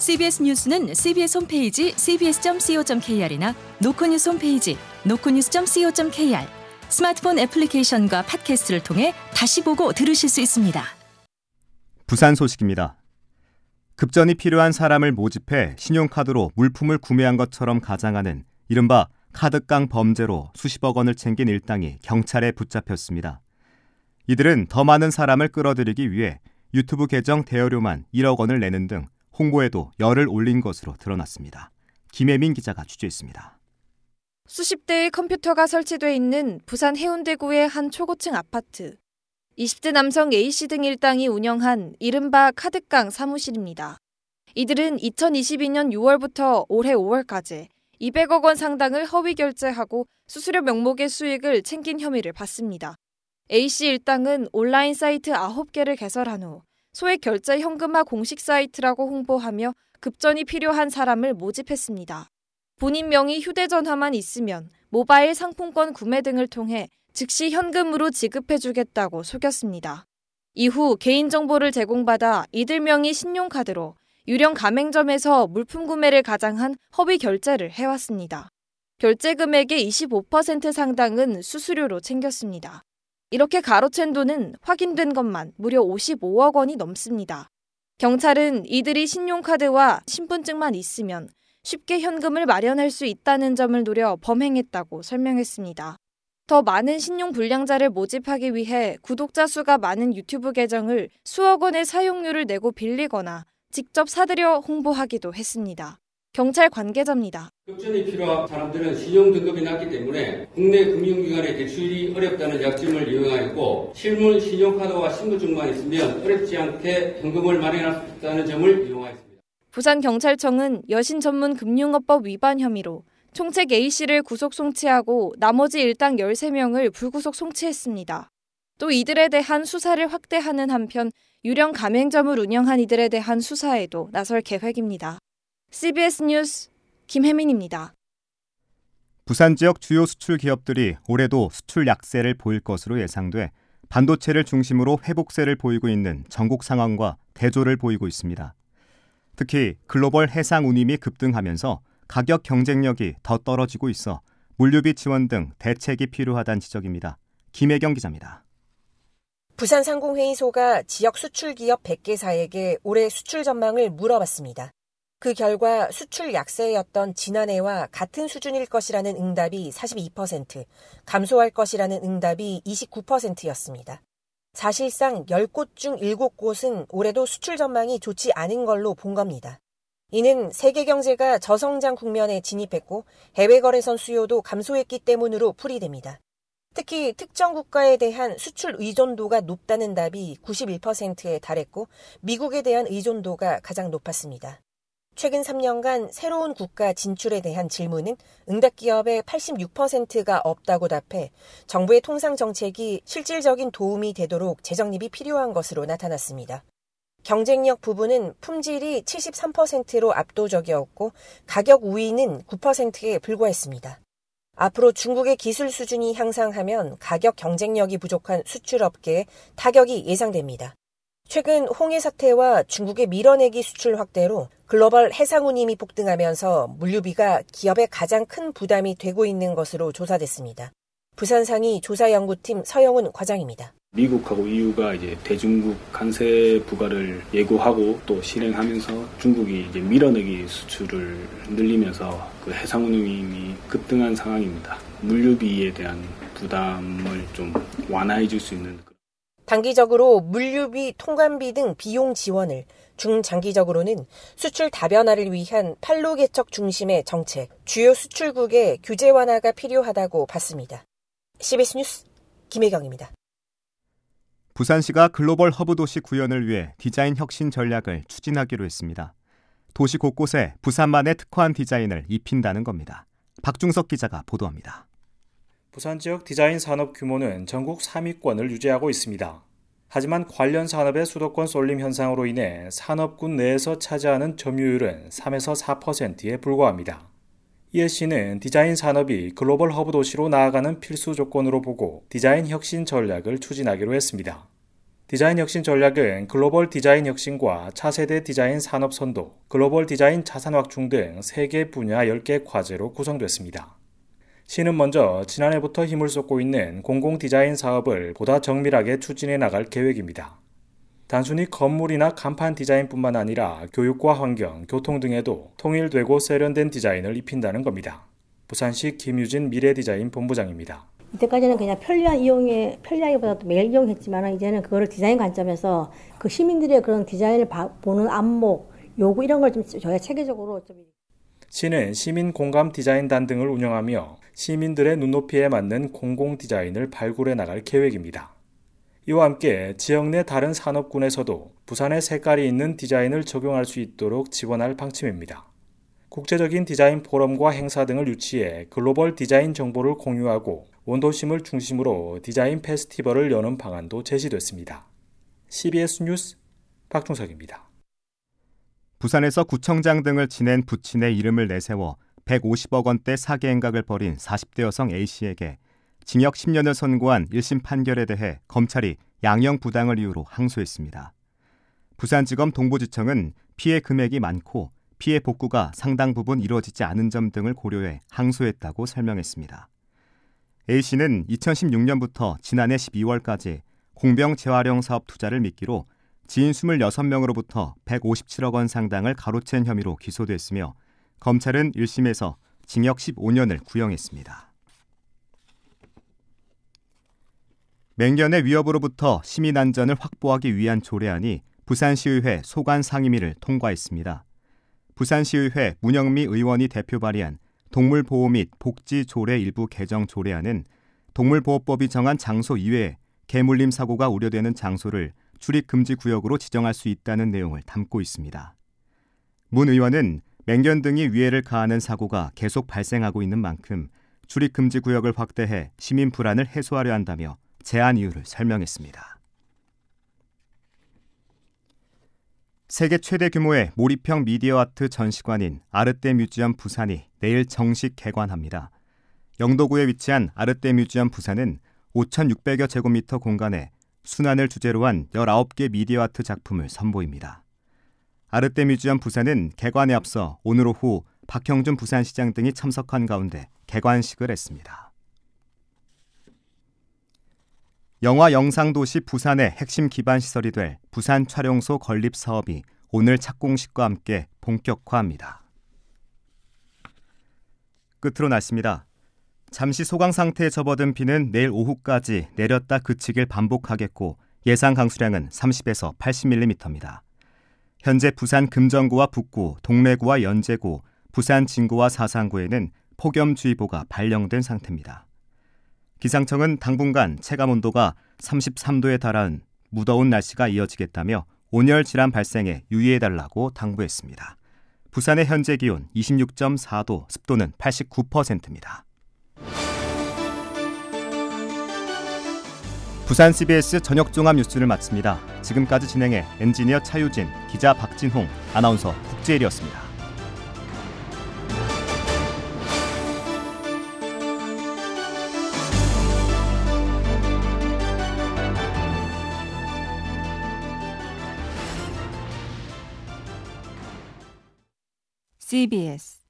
CBS 뉴스는 CBS 홈페이지 cbs.co.kr이나 노코뉴스 홈페이지 노코뉴스.co.kr, 스마트폰 애플리케이션과 팟캐스트를 통해 다시 보고 들으실 수 있습니다. 부산 소식입니다. 급전이 필요한 사람을 모집해 신용카드로 물품을 구매한 것처럼 가장하는 이른바 카드깡 범죄로 수십억 원을 챙긴 일당이 경찰에 붙잡혔습니다. 이들은 더 많은 사람을 끌어들이기 위해 유튜브 계정 대여료만 1억 원을 내는 등 홍보에도 열을 올린 것으로 드러났습니다. 김혜민 기자가 취재했습니다. 수십 대의 컴퓨터가 설치돼 있는 부산 해운대구의 한 초고층 아파트. 20대 남성 A씨 등 일당이 운영한 이른바 카드깡 사무실입니다. 이들은 2022년 6월부터 올해 5월까지 200억 원 상당을 허위 결제하고 수수료 명목의 수익을 챙긴 혐의를 받습니다. A씨 일당은 온라인 사이트 9개를 개설한 후 소액 결제 현금화 공식 사이트라고 홍보하며 급전이 필요한 사람을 모집했습니다. 본인 명의 휴대전화만 있으면 모바일 상품권 구매 등을 통해 즉시 현금으로 지급해주겠다고 속였습니다. 이후 개인정보를 제공받아 이들 명의 신용카드로 유령 가맹점에서 물품 구매를 가장한 허위 결제를 해왔습니다. 결제 금액의 25% 상당은 수수료로 챙겼습니다. 이렇게 가로챈 돈은 확인된 것만 무려 55억 원이 넘습니다. 경찰은 이들이 신용카드와 신분증만 있으면 쉽게 현금을 마련할 수 있다는 점을 노려 범행했다고 설명했습니다. 더 많은 신용불량자를 모집하기 위해 구독자 수가 많은 유튜브 계정을 수억 원의 사용료를 내고 빌리거나 직접 사들여 홍보하기도 했습니다. 경찰 관계자입니다. 급전이 필요한 사람들은 신용등급이 낮기 때문에 국내 금융기관의 대출이 어렵다는 약점을 이용하였고 실물 신용카드와 신분증만 있으면 어렵지 않게 현금을 마련할 수 있다는 점을 이용하였습니다. 부산경찰청은 여신전문금융업법 위반 혐의로 총책 A씨를 구속 송치하고 나머지 일당 13명을 불구속 송치했습니다. 또 이들에 대한 수사를 확대하는 한편 유령 가맹점을 운영한 이들에 대한 수사에도 나설 계획입니다. CBS 뉴스 김혜민입니다. 부산 지역 주요 수출 기업들이 올해도 수출 약세를 보일 것으로 예상돼 반도체를 중심으로 회복세를 보이고 있는 전국 상황과 대조를 보이고 있습니다. 특히 글로벌 해상 운임이 급등하면서 가격 경쟁력이 더 떨어지고 있어 물류비 지원 등 대책이 필요하다는 지적입니다. 김혜경 기자입니다. 부산상공회의소가 지역 수출기업 100개사에게 올해 수출 전망을 물어봤습니다. 그 결과 수출 약세였던 지난해와 같은 수준일 것이라는 응답이 42%, 감소할 것이라는 응답이 29%였습니다. 사실상 10곳 중 7곳은 올해도 수출 전망이 좋지 않은 걸로 본 겁니다. 이는 세계 경제가 저성장 국면에 진입했고 해외 거래선 수요도 감소했기 때문으로 풀이됩니다. 특히 특정 국가에 대한 수출 의존도가 높다는 답이 91%에 달했고 미국에 대한 의존도가 가장 높았습니다. 최근 3년간 새로운 국가 진출에 대한 질문은 응답 기업의 86%가 없다고 답해 정부의 통상 정책이 실질적인 도움이 되도록 재정립이 필요한 것으로 나타났습니다. 경쟁력 부분은 품질이 73%로 압도적이었고 가격 우위는 9%에 불과했습니다. 앞으로 중국의 기술 수준이 향상하면 가격 경쟁력이 부족한 수출업계에 타격이 예상됩니다. 최근 홍해 사태와 중국의 밀어내기 수출 확대로 글로벌 해상 운임이 폭등하면서 물류비가 기업의 가장 큰 부담이 되고 있는 것으로 조사됐습니다. 부산상의 조사연구팀 서영훈 과장입니다. 미국하고 EU가 이제 대중국 관세 부과를 예고하고 또 실행하면서 중국이 이제 밀어내기 수출을 늘리면서 그 해상 운임이 급등한 상황입니다. 물류비에 대한 부담을 좀 완화해 줄 수 있는. 단기적으로 물류비, 통관비 등 비용 지원을, 중장기적으로는 수출 다변화를 위한 판로 개척 중심의 정책, 주요 수출국의 규제 완화가 필요하다고 봤습니다. CBS 뉴스 김혜경입니다. 부산시가 글로벌 허브 도시 구현을 위해 디자인 혁신 전략을 추진하기로 했습니다. 도시 곳곳에 부산만의 특화한 디자인을 입힌다는 겁니다. 박중석 기자가 보도합니다. 부산 지역 디자인 산업 규모는 전국 3위권을 유지하고 있습니다. 하지만 관련 산업의 수도권 쏠림 현상으로 인해 산업군 내에서 차지하는 점유율은 3에서 4%에 불과합니다. 이에 시는 디자인 산업이 글로벌 허브 도시로 나아가는 필수 조건으로 보고 디자인 혁신 전략을 추진하기로 했습니다. 디자인 혁신 전략은 글로벌 디자인 혁신과 차세대 디자인 산업 선도, 글로벌 디자인 자산 확충 등 3개 분야 10개 과제로 구성됐습니다. 시는 먼저 지난해부터 힘을 쏟고 있는 공공 디자인 사업을 보다 정밀하게 추진해 나갈 계획입니다. 단순히 건물이나 간판 디자인뿐만 아니라 교육과 환경, 교통 등에도 통일되고 세련된 디자인을 입힌다는 겁니다. 부산시 김유진 미래디자인 본부장입니다. 이때까지는 그냥 편리하기보다도 매일 이용했지만 이제는 그거를 디자인 관점에서 그 시민들의 그런 디자인을 보는 안목, 요구 이런 걸 좀 저희가 체계적으로 좀. 시는 시민 공감 디자인단 등을 운영하며 시민들의 눈높이에 맞는 공공 디자인을 발굴해 나갈 계획입니다. 이와 함께 지역 내 다른 산업군에서도 부산의 색깔이 있는 디자인을 적용할 수 있도록 지원할 방침입니다. 국제적인 디자인 포럼과 행사 등을 유치해 글로벌 디자인 정보를 공유하고 원도심을 중심으로 디자인 페스티벌을 여는 방안도 제시됐습니다. CBS 뉴스 박종석입니다. 부산에서 구청장 등을 지낸 부친의 이름을 내세워 150억 원대 사기 행각을 벌인 40대 여성 A씨에게 징역 10년을 선고한 1심 판결에 대해 검찰이 양형 부당을 이유로 항소했습니다. 부산지검 동부지청은 피해 금액이 많고 피해 복구가 상당 부분 이루어지지 않은 점 등을 고려해 항소했다고 설명했습니다. A씨는 2016년부터 지난해 12월까지 공병 재활용 사업 투자를 미끼로 지인 26명으로부터 157억 원 상당을 가로챈 혐의로 기소됐으며 검찰은 1심에서 징역 15년을 구형했습니다. 맹견의 위협으로부터 시민 안전을 확보하기 위한 조례안이 부산시의회 소관 상임위를 통과했습니다. 부산시의회 문영미 의원이 대표 발의한 동물보호 및 복지 조례 일부 개정 조례안은 동물보호법이 정한 장소 이외에 개물림 사고가 우려되는 장소를 출입금지 구역으로 지정할 수 있다는 내용을 담고 있습니다. 문 의원은 맹견 등이 위해를 가하는 사고가 계속 발생하고 있는 만큼 출입금지 구역을 확대해 시민 불안을 해소하려 한다며 제안 이유를 설명했습니다. 세계 최대 규모의 몰입형 미디어 아트 전시관인 아르떼 뮤지엄 부산이 내일 정식 개관합니다. 영도구에 위치한 아르떼 뮤지엄 부산은 5,600여 제곱미터 공간에 순환을 주제로 한 19개 미디어 아트 작품을 선보입니다. 아르떼 뮤지엄 부산은 개관에 앞서 오늘 오후 박형준 부산시장 등이 참석한 가운데 개관식을 했습니다. 영화 영상도시 부산의 핵심 기반 시설이 될 부산 촬영소 건립 사업이 오늘 착공식과 함께 본격화합니다. 끝으로 날씨입니다. 잠시 소강 상태에 접어든 비는 내일 오후까지 내렸다 그치길 반복하겠고 예상 강수량은 30에서 80mm입니다. 현재 부산 금정구와 북구, 동래구와 연제구, 부산 진구와 사상구에는 폭염주의보가 발령된 상태입니다. 기상청은 당분간 체감온도가 33도에 달한 무더운 날씨가 이어지겠다며 온열 질환 발생에 유의해달라고 당부했습니다. 부산의 현재 기온 26.4도, 습도는 89%입니다. 부산 CBS 저녁 종합 뉴스를 마칩니다. 지금까지 진행해 엔지니어 차유진, 기자 박진홍, 아나운서 국재일이었습니다. CBS